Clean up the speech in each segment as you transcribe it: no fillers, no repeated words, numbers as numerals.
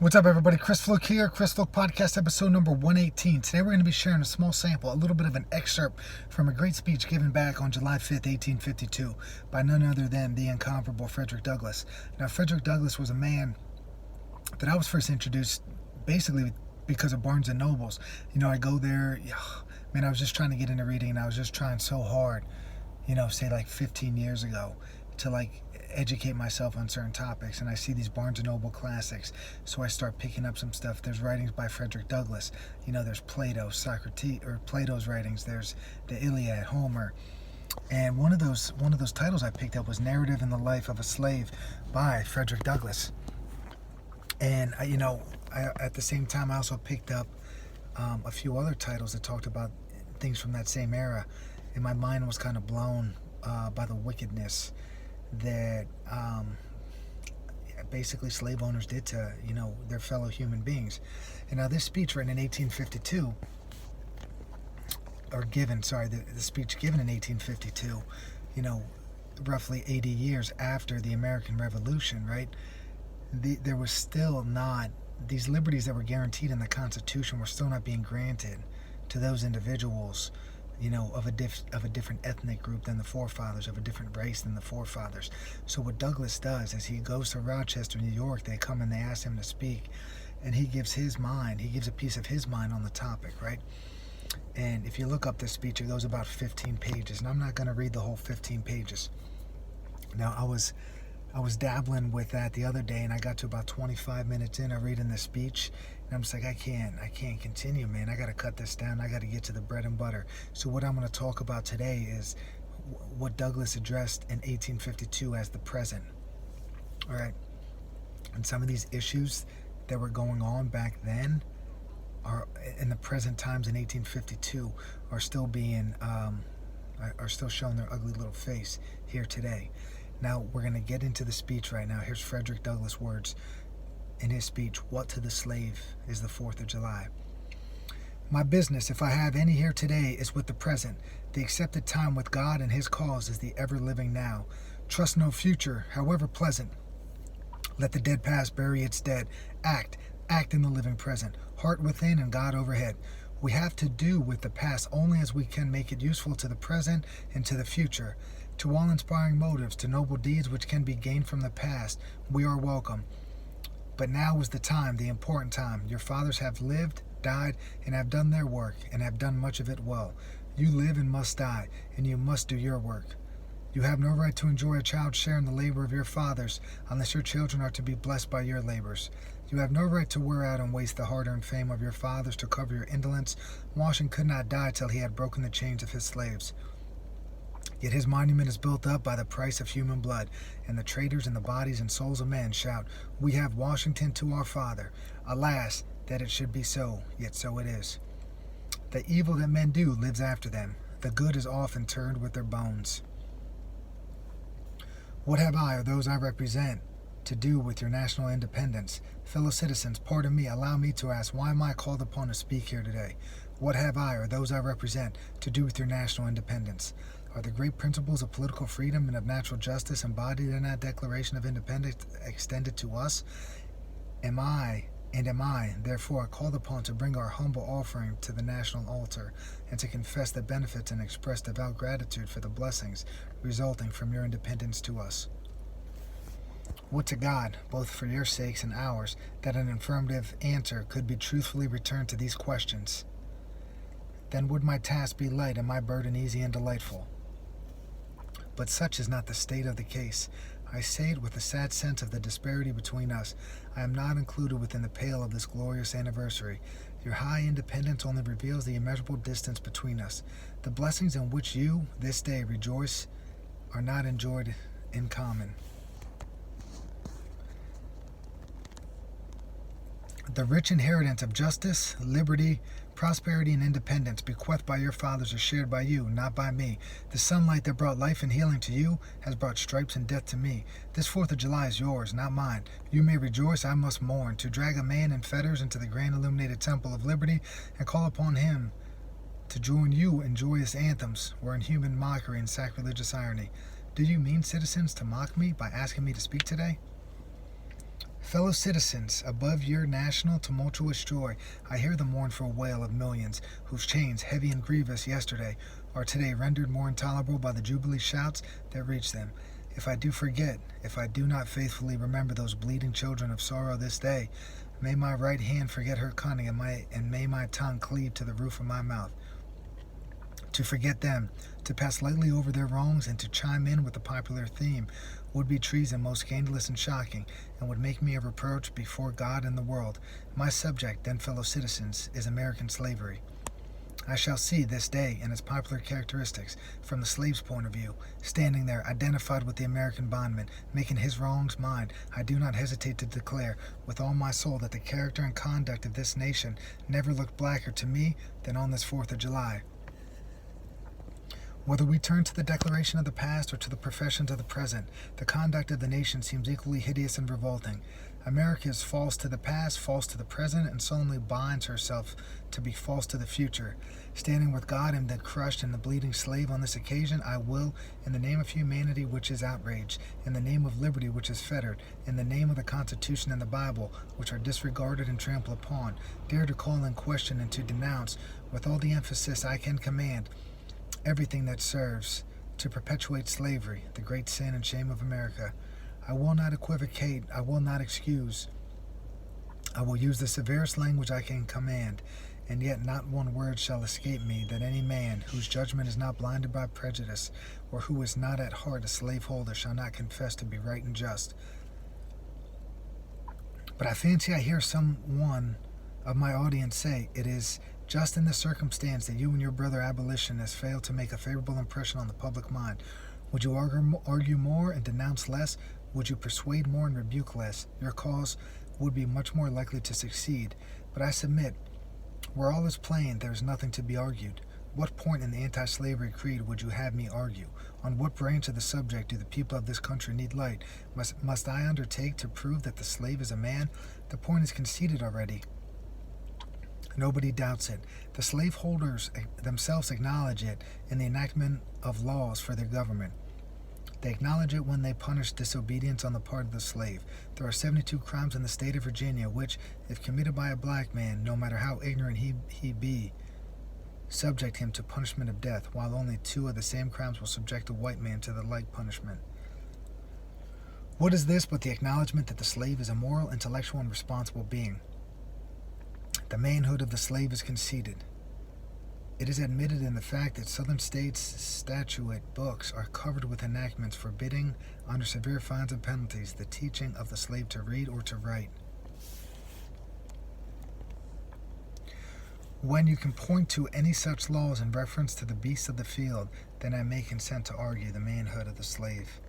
What's up, everybody? Chris Fluke here, Chris Fluke Podcast, episode number 118. Today we're going to be sharing a small sample, a little bit of an excerpt from a great speech given back on July 5th, 1852 by none other than the incomparable Frederick Douglass. Now, Frederick Douglass was a man that I was first introduced basically because of Barnes & Nobles. You know, I go there, man, I was just trying to get into reading, and I was just trying so hard, say like 15 years ago, to educate myself on certain topics, and I see these Barnes & Noble classics, so I start picking up some stuff. There's writings by Frederick Douglass, there's Plato, Socrates, or Plato's writings, there's the Iliad, Homer, and one of those titles I picked up was Narrative in the Life of a Slave by Frederick Douglass. And I at the same time I also picked up a few other titles that talked about things from that same era, and my mind was kind of blown by the wickedness that basically slave owners did to their fellow human beings. And now this speech written in 1852, the speech given in 1852, roughly 80 years after the American Revolution, right? There was still not, these liberties that were guaranteed in the Constitution were still not being granted to those individuals of a different ethnic group than the forefathers, of a different race than the forefathers. So what Douglass does is he goes to Rochester, New York. They come and they ask him to speak, and he gives a piece of his mind on the topic, right? And if you look up this speech, it goes about 15 pages, and I'm not going to read the whole 15 pages. Now, I was dabbling with that the other day, and I got to about 25 minutes in of reading the speech, and I'm just like, I can't continue, man. I got to cut this down. I got to get to the bread and butter. So what I'm going to talk about today is what Douglass addressed in 1852 as the present. All right. And some of these issues that were going on back then are in the present times in 1852 are still showing their ugly little face here today. Now, we're going to get into the speech right now. Here's Frederick Douglass' words in his speech, What to the Slave is the 4th of July. My business, if I have any here today, is with the present. The accepted time with God and his cause is the ever-living now. Trust no future, however pleasant. Let the dead past bury its dead. Act in the living present. Heart within and God overhead. We have to do with the past only as we can make it useful to the present and to the future. To all inspiring motives, to noble deeds which can be gained from the past, we are welcome. But now is the time, the important time. Your fathers have lived, died, and have done their work, and have done much of it well. You live and must die, and you must do your work. You have no right to enjoy a child's share in the labor of your fathers, unless your children are to be blessed by your labors. You have no right to wear out and waste the hard-earned fame of your fathers to cover your indolence. Washington could not die till he had broken the chains of his slaves. Yet his monument is built up by the price of human blood, and the traitors in the bodies and souls of men shout, We have Washington to our father. Alas, that it should be so, yet so it is. The evil that men do lives after them. The good is oft interred with their bones. What have I, or those I represent, to do with your national independence? Fellow citizens, pardon me, allow me to ask, why am I called upon to speak here today? What have I, or those I represent, to do with your national independence? Are the great principles of political freedom and of natural justice embodied in that Declaration of Independence extended to us? Am I, therefore, called upon to bring our humble offering to the national altar, and to confess the benefits and express devout gratitude for the blessings resulting from your independence to us? Would to God, both for your sakes and ours, that an affirmative answer could be truthfully returned to these questions. Then would my task be light and my burden easy and delightful. But such is not the state of the case. I say it with a sad sense of the disparity between us. I am not included within the pale of this glorious anniversary. Your high independence only reveals the immeasurable distance between us. The blessings in which you, this day, rejoice are not enjoyed in common. The rich inheritance of justice, liberty, prosperity, and independence bequeathed by your fathers is shared by you, not by me. The sunlight that brought life and healing to you has brought stripes and death to me. This 4th of July is yours, not mine. You may rejoice, I must mourn. To drag a man in fetters into the grand illuminated temple of liberty and call upon him to join you in joyous anthems were in human mockery and sacrilegious irony. Do you mean, citizens, to mock me by asking me to speak today? Fellow citizens, above your national tumultuous joy, I hear the mournful wail of millions, whose chains, heavy and grievous yesterday, are today rendered more intolerable by the jubilee shouts that reach them. If I do forget, if I do not faithfully remember those bleeding children of sorrow this day, may my right hand forget her cunning, and may my tongue cleave to the roof of my mouth. To forget them, to pass lightly over their wrongs, and to chime in with the popular theme would be treason most scandalous and shocking, and would make me a reproach before God and the world. My subject, then, fellow citizens, is American slavery. I shall see this day in its popular characteristics, from the slave's point of view, standing there, identified with the American bondman, making his wrongs mine. I do not hesitate to declare, with all my soul, that the character and conduct of this nation never looked blacker to me than on this 4th of July. Whether we turn to the declaration of the past or to the professions of the present, the conduct of the nation seems equally hideous and revolting. America is false to the past, false to the present, and solemnly binds herself to be false to the future. Standing with God and the crushed and the bleeding slave on this occasion, I will, in the name of humanity which is outraged, in the name of liberty which is fettered, in the name of the Constitution and the Bible, which are disregarded and trampled upon, dare to call in question and to denounce, with all the emphasis I can command, everything that serves to perpetuate slavery, the great sin and shame of America. I will not equivocate, I will not excuse. I will use the severest language I can command, and yet not one word shall escape me, that any man whose judgment is not blinded by prejudice, or who is not at heart a slaveholder, shall not confess to be right and just. But I fancy I hear someone of my audience say, it is just in this circumstance that you and your brother abolitionists fail to make a favorable impression on the public mind. Would you argue more and denounce less? Would you persuade more and rebuke less? Your cause would be much more likely to succeed. But I submit, where all is plain, there is nothing to be argued. What point in the anti-slavery creed would you have me argue? On what branch of the subject do the people of this country need light? Must I undertake to prove that the slave is a man? The point is conceded already. Nobody doubts it. The slaveholders themselves acknowledge it in the enactment of laws for their government. They acknowledge it when they punish disobedience on the part of the slave. There are 72 crimes in the state of Virginia which, if committed by a black man, no matter how ignorant he be, subject him to punishment of death, while only 2 of the same crimes will subject a white man to the like punishment. What is this but the acknowledgement that the slave is a moral, intellectual, and responsible being? The manhood of the slave is conceded. It is admitted in the fact that Southern states' statute books are covered with enactments forbidding, under severe fines and penalties, the teaching of the slave to read or to write. When you can point to any such laws in reference to the beasts of the field, then I may consent to argue the manhood of the slave.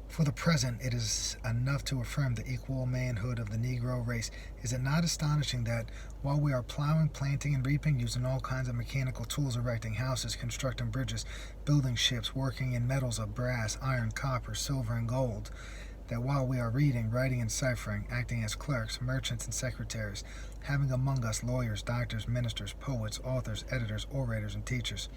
For the present, it is enough to affirm the equal manhood of the Negro race. Is it not astonishing that, while we are plowing, planting, and reaping, using all kinds of mechanical tools, erecting houses, constructing bridges, building ships, working in metals of brass, iron, copper, silver, and gold, that while we are reading, writing, and ciphering, acting as clerks, merchants, and secretaries, having among us lawyers, doctors, ministers, poets, authors, editors, orators, and teachers,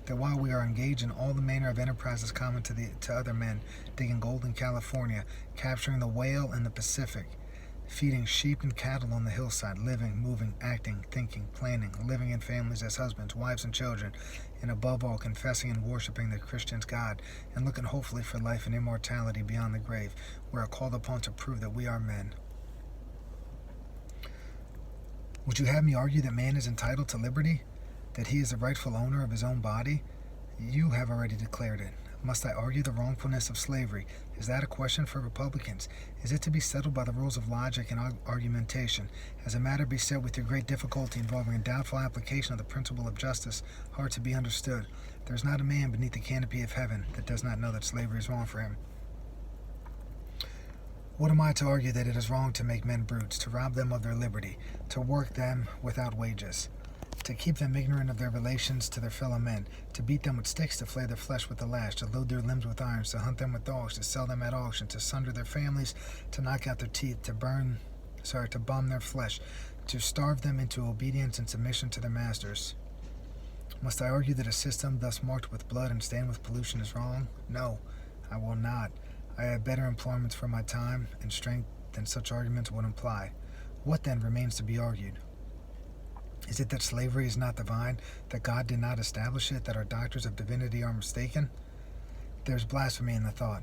that while we are engaged in all the manner of enterprises common to other men, digging gold in California, capturing the whale in the Pacific, feeding sheep and cattle on the hillside, living, moving, acting, thinking, planning, living in families as husbands, wives, and children, and above all confessing and worshiping the Christian's God, and looking hopefully for life and immortality beyond the grave, we are called upon to prove that we are men. Would you have me argue that man is entitled to liberty? That he is the rightful owner of his own body? You have already declared it. Must I argue the wrongfulness of slavery? Is that a question for Republicans? Is it to be settled by the rules of logic and argumentation? As a matter beset with your great difficulty involving a doubtful application of the principle of justice, hard to be understood, there is not a man beneath the canopy of heaven that does not know that slavery is wrong for him. What am I to argue that it is wrong to make men brutes, to rob them of their liberty, to work them without wages, to keep them ignorant of their relations to their fellow men, to beat them with sticks, to flay their flesh with the lash, to load their limbs with irons, to hunt them with dogs, to sell them at auction, to sunder their families, to knock out their teeth, to bomb their flesh, to starve them into obedience and submission to their masters? Must I argue that a system thus marked with blood and stained with pollution is wrong? No, I will not. I have better employments for my time and strength than such arguments would imply. What then remains to be argued? Is it that slavery is not divine, that God did not establish it, that our doctors of divinity are mistaken? There is blasphemy in the thought.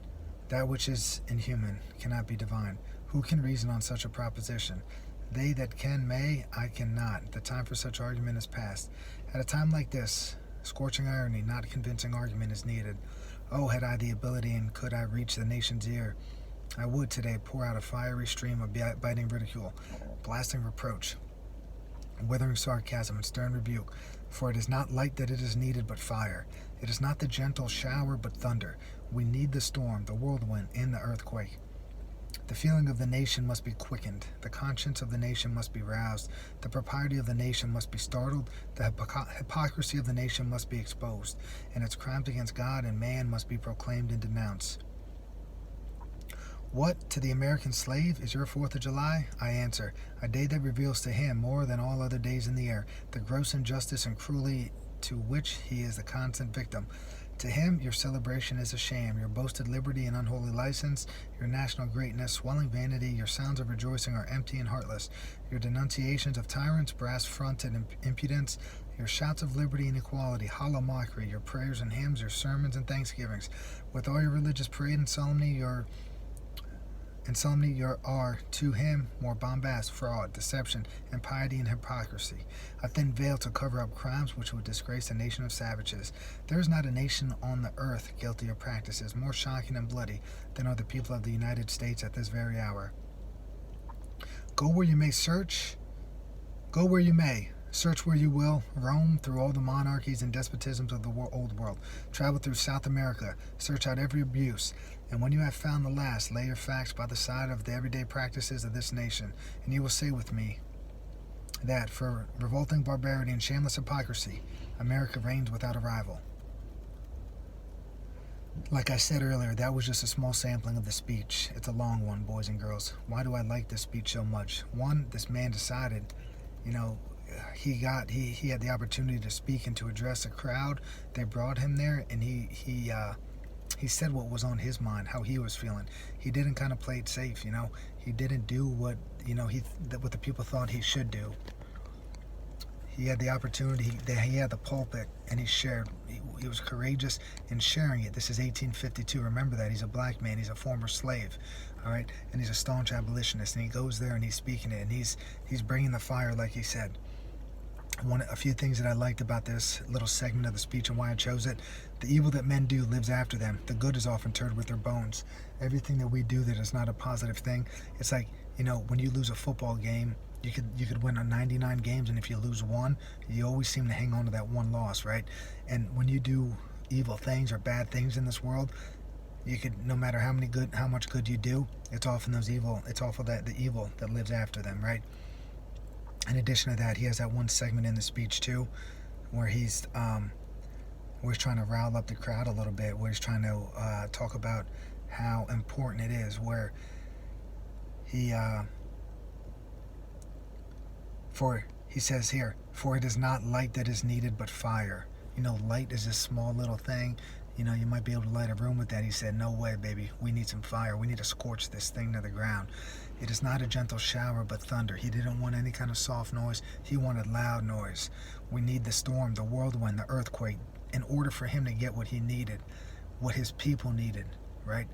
That which is inhuman cannot be divine. Who can reason on such a proposition? They that can may, I cannot. The time for such argument is past. At a time like this, scorching irony, not convincing argument, is needed. Oh, had I the ability and could I reach the nation's ear, I would today pour out a fiery stream of biting ridicule, blasting reproach, withering sarcasm, and stern rebuke. For it is not light that it is needed, but fire. It is not the gentle shower, but thunder. We need the storm, the whirlwind, and the earthquake. The feeling of the nation must be quickened. The conscience of the nation must be roused. The propriety of the nation must be startled. The hypocrisy of the nation must be exposed. And its crimes against God and man must be proclaimed and denounced. What, to the American slave, is your 4th of July? I answer, a day that reveals to him more than all other days in the year the gross injustice and cruelty to which he is the constant victim. To him, your celebration is a sham, your boasted liberty an unholy license, your national greatness, swelling vanity, your sounds of rejoicing are empty and heartless, your denunciations of tyrants, brass-fronted impudence, your shouts of liberty and equality, hollow mockery, your prayers and hymns, your sermons and thanksgivings, with all your religious parade and solemnity, are to him more bombast, fraud, deception, impiety, and hypocrisy, a thin veil to cover up crimes which would disgrace a nation of savages. There is not a nation on the earth guilty of practices more shocking and bloody than are the people of the United States at this very hour. Go where you may, search where you will, roam through all the monarchies and despotisms of the old world, travel through South America, search out every abuse, and when you have found the last, lay your facts by the side of the everyday practices of this nation, and you will say with me that, for revolting barbarity and shameless hypocrisy, America reigns without a rival. Like I said earlier, that was just a small sampling of the speech. It's a long one, boys and girls. Why do I like this speech so much? One, this man decided, he had the opportunity to speak and to address a crowd. They brought him there, and he said what was on his mind, how he was feeling. He didn't kind of play it safe, He didn't do what what the people thought he should do. He had the opportunity. He had the pulpit, and he shared. He was courageous in sharing it. This is 1852. Remember that. He's a black man. He's a former slave. All right, and he's a staunch abolitionist. And he goes there and he's speaking it, and he's bringing the fire, like he said. A few things that I liked about this little segment of the speech and why I chose it. The evil that men do lives after them. The good is often interred with their bones. Everything that we do that is not a positive thing. It's like, when you lose a football game, you could win 99 games, and if you lose one, you always seem to hang on to that one loss, right? And when you do evil things or bad things in this world, you could, no matter how much good you do, it's often the evil that lives after them, right? In addition to that, he has that one segment in the speech too, where he's trying to rile up the crowd a little bit, where he's trying to talk about how important it is, where he says here, for it is not light that is needed, but fire. Light is this small little thing. You might be able to light a room with that. He said, no way, baby. We need some fire. We need to scorch this thing to the ground. It is not a gentle shower, but thunder. He didn't want any kind of soft noise. He wanted loud noise. We need the storm, the whirlwind, the earthquake, in order for him to get what he needed, what his people needed, right?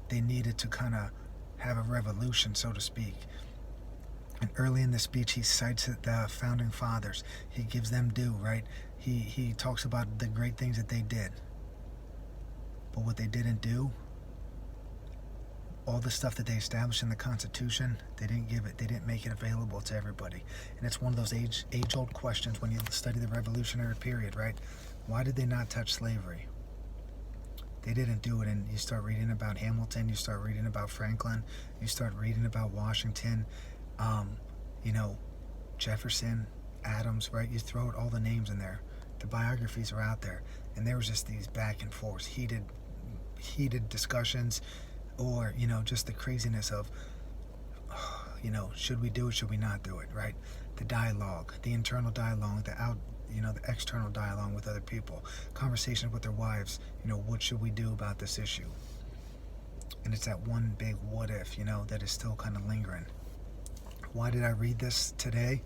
They needed to kind of have a revolution, so to speak. And early in the speech, he cites the founding fathers. He gives them due, right? He talks about the great things that they did. But what they didn't do, all the stuff that they established in the Constitution, they didn't give it. They didn't make it available to everybody. And it's one of those age-old questions when you study the Revolutionary period, right? Why did they not touch slavery? They didn't do it. And you start reading about Hamilton, you start reading about Franklin, you start reading about Washington, Jefferson, Adams, right? You throw all the names in there. The biographies are out there. And there was just these back and forth, heated discussions, or, just the craziness of, should we do it, should we not do it, right? The dialogue, the internal dialogue, the external dialogue with other people, conversations with their wives, what should we do about this issue? And it's that one big what if, that is still kind of lingering. Why did I read this today?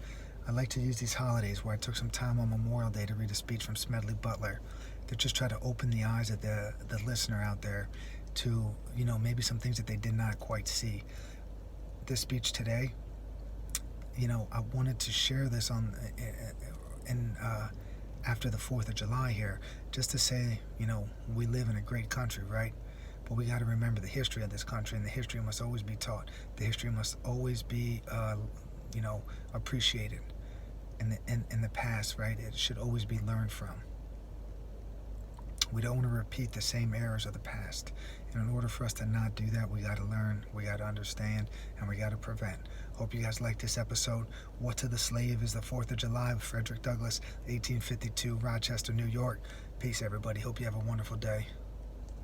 I like to use these holidays where I took some time on Memorial Day to read a speech from Smedley Butler to just try to open the eyes of the listener out there to, maybe some things that they did not quite see. This speech today, I wanted to share this after the 4th of July here, just to say, we live in a great country, right? But we got to remember the history of this country, and the history must always be taught. The history must always be, appreciated. In the past, right? It should always be learned from. We don't want to repeat the same errors of the past. And in order for us to not do that, we got to learn, we got to understand, and we got to prevent. Hope you guys liked this episode. What to the Slave is the 4th of July with Frederick Douglass, 1852, Rochester, New York. Peace, everybody. Hope you have a wonderful day.